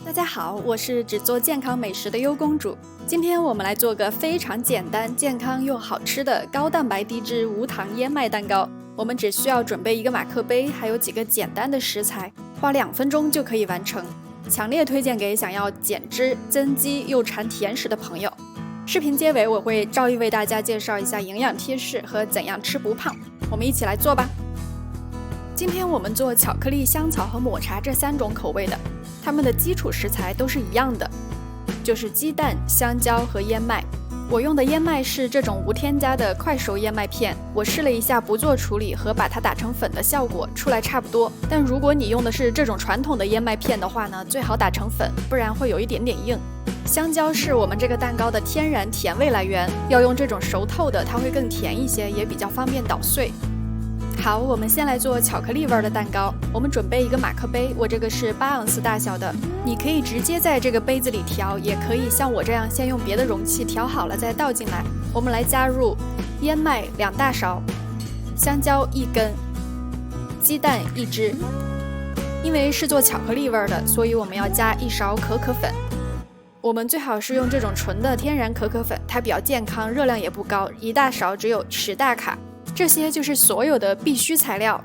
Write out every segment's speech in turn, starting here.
大家好，我是只做健康美食的优公主。今天我们来做个非常简单、健康又好吃的高蛋白低脂无糖燕麦蛋糕。我们只需要准备一个马克杯，还有几个简单的食材，花2分钟就可以完成。强烈推荐给想要减脂、增肌又馋甜食的朋友。视频结尾我会照例为大家介绍一下营养贴士和怎样吃不胖。我们一起来做吧。今天我们做巧克力、香草和抹茶这3种口味的，它们的基础食材都是一样的，就是鸡蛋、香蕉和燕麦。我用的燕麦是这种无添加的快熟燕麦片，我试了一下不做处理和把它打成粉的效果，出来差不多。但如果你用的是这种传统的燕麦片的话呢，最好打成粉，不然会有一点点硬。香蕉是我们这个蛋糕的天然甜味来源，要用这种熟透的，它会更甜一些，也比较方便捣碎。好，我们先来做巧克力味的蛋糕。我们准备一个马克杯，我这个是8盎司大小的，你可以直接在这个杯子里调，也可以像我这样先用别的容器调好了再倒进来。我们来加入燕麦2大勺，香蕉1根，鸡蛋1只。因为是做巧克力味的，所以我们要加1勺可可粉。我们最好是用这种纯的天然可可粉，它比较健康，热量也不高，1大勺只有10大卡。这些就是所有的必须材料。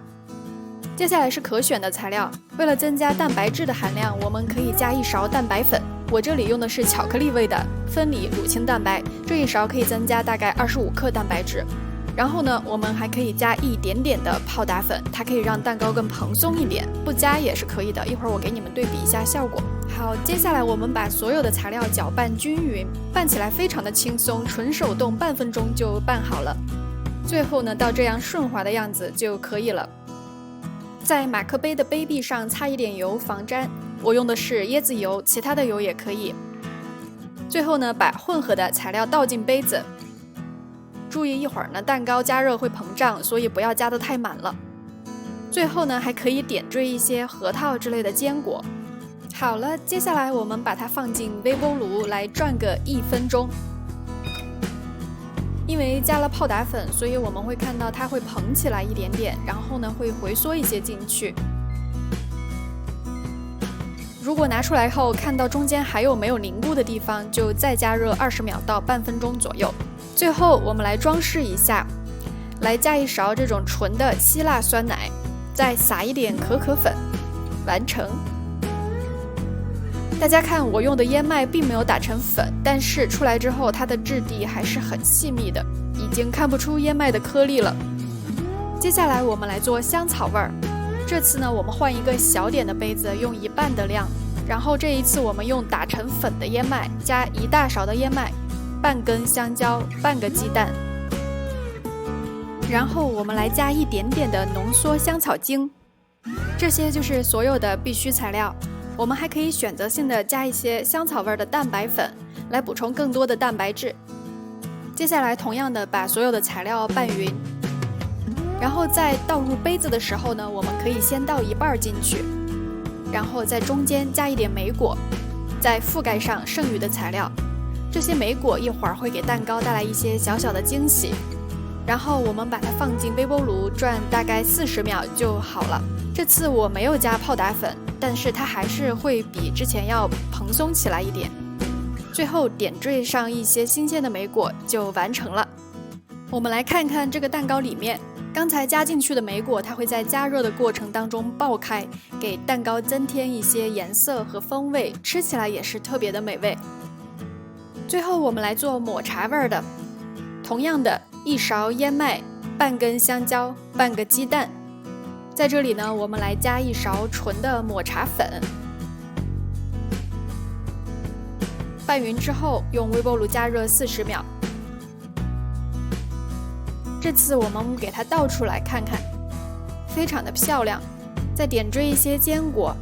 接下来是可选的材料，为了增加蛋白质的含量，我们可以加1勺蛋白粉。我这里用的是巧克力味的分离乳清蛋白，这1勺可以增加大概25克蛋白质。然后呢，我们还可以加一点点的泡打粉，它可以让蛋糕更蓬松一点，不加也是可以的，一会儿我给你们对比一下效果。好，接下来我们把所有的材料搅拌均匀，拌起来非常的轻松，纯手动半分钟就拌好了。最后呢，到这样顺滑的样子就可以了。在马克杯的杯壁上擦一点油防粘，我用的是椰子油，其他的油也可以。最后呢，把混合的材料倒进杯子，注意一会儿呢，蛋糕加热会膨胀，所以不要加得太满了。最后呢，还可以点缀一些核桃之类的坚果。好了，接下来我们把它放进微波炉来转个1分钟。因为加了泡打粉，所以我们会看到它会膨起来一点点，然后呢会回缩一些进去。如果拿出来后看到中间还有没有凝固的地方，就再加热20秒到半分钟左右。最后我们来装饰一下，来加1勺这种纯的希腊酸奶，再撒一点可可粉，完成。大家看，我用的燕麦并没有打成粉，但是出来之后它的质地还是很细密的，已经看不出燕麦的颗粒了。接下来我们来做香草味儿，这次呢我们换一个小点的杯子，用1半的量，然后这一次我们用打成粉的燕麦，加1大勺的燕麦，半根香蕉，半个鸡蛋，然后我们来加一点点的浓缩香草精。这些就是所有的必须材料。我们还可以选择性的加一些香草味的蛋白粉，来补充更多的蛋白质。接下来同样的把所有的材料拌匀，然后在倒入杯子的时候呢，我们可以先倒1半进去，然后在中间加一点莓果，再覆盖上剩余的材料。这些莓果一会儿会给蛋糕带来一些小小的惊喜。然后我们把它放进微波炉转大概40秒就好了。这次我没有加泡打粉，但是它还是会比之前要蓬松起来一点。最后点缀上一些新鲜的莓果就完成了。我们来看看这个蛋糕里面，刚才加进去的莓果它会在加热的过程当中爆开，给蛋糕增添一些颜色和风味，吃起来也是特别的美味。最后我们来做抹茶味的，同样的1勺燕麦，半根香蕉，半个鸡蛋。在这里呢，我们来加1勺纯的抹茶粉，拌匀之后用微波炉加热40秒。这次我们给它倒出来看看，非常的漂亮。再点缀一些坚果，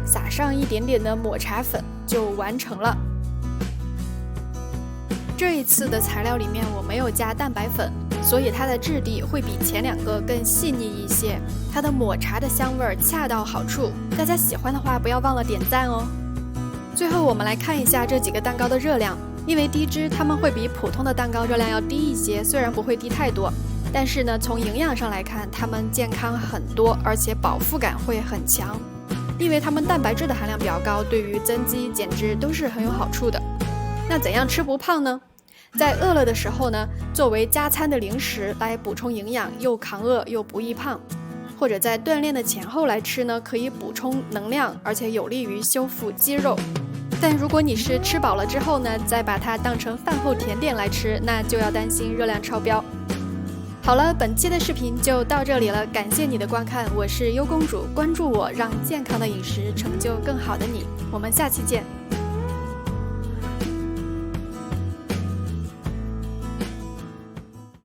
撒上一点点的抹茶粉就完成了。这一次的材料里面我没有加蛋白粉，所以它的质地会比前2个更细腻一些，它的抹茶的香味恰到好处。大家喜欢的话不要忘了点赞哦。最后我们来看一下这几个蛋糕的热量，因为低脂它们会比普通的蛋糕热量要低一些，虽然不会低太多，但是呢从营养上来看它们健康很多，而且饱腹感会很强。因为它们蛋白质的含量比较高，对于增肌减脂都是很有好处的。那怎样吃不胖呢？在饿了的时候呢，作为加餐的零食来补充营养，又抗饿又不易胖。或者在锻炼的前后来吃呢，可以补充能量，而且有利于修复肌肉。但如果你是吃饱了之后呢，再把它当成饭后甜点来吃，那就要担心热量超标。好了，本期的视频就到这里了，感谢你的观看，我是优公主，关注我，让健康的饮食成就更好的你，我们下期见。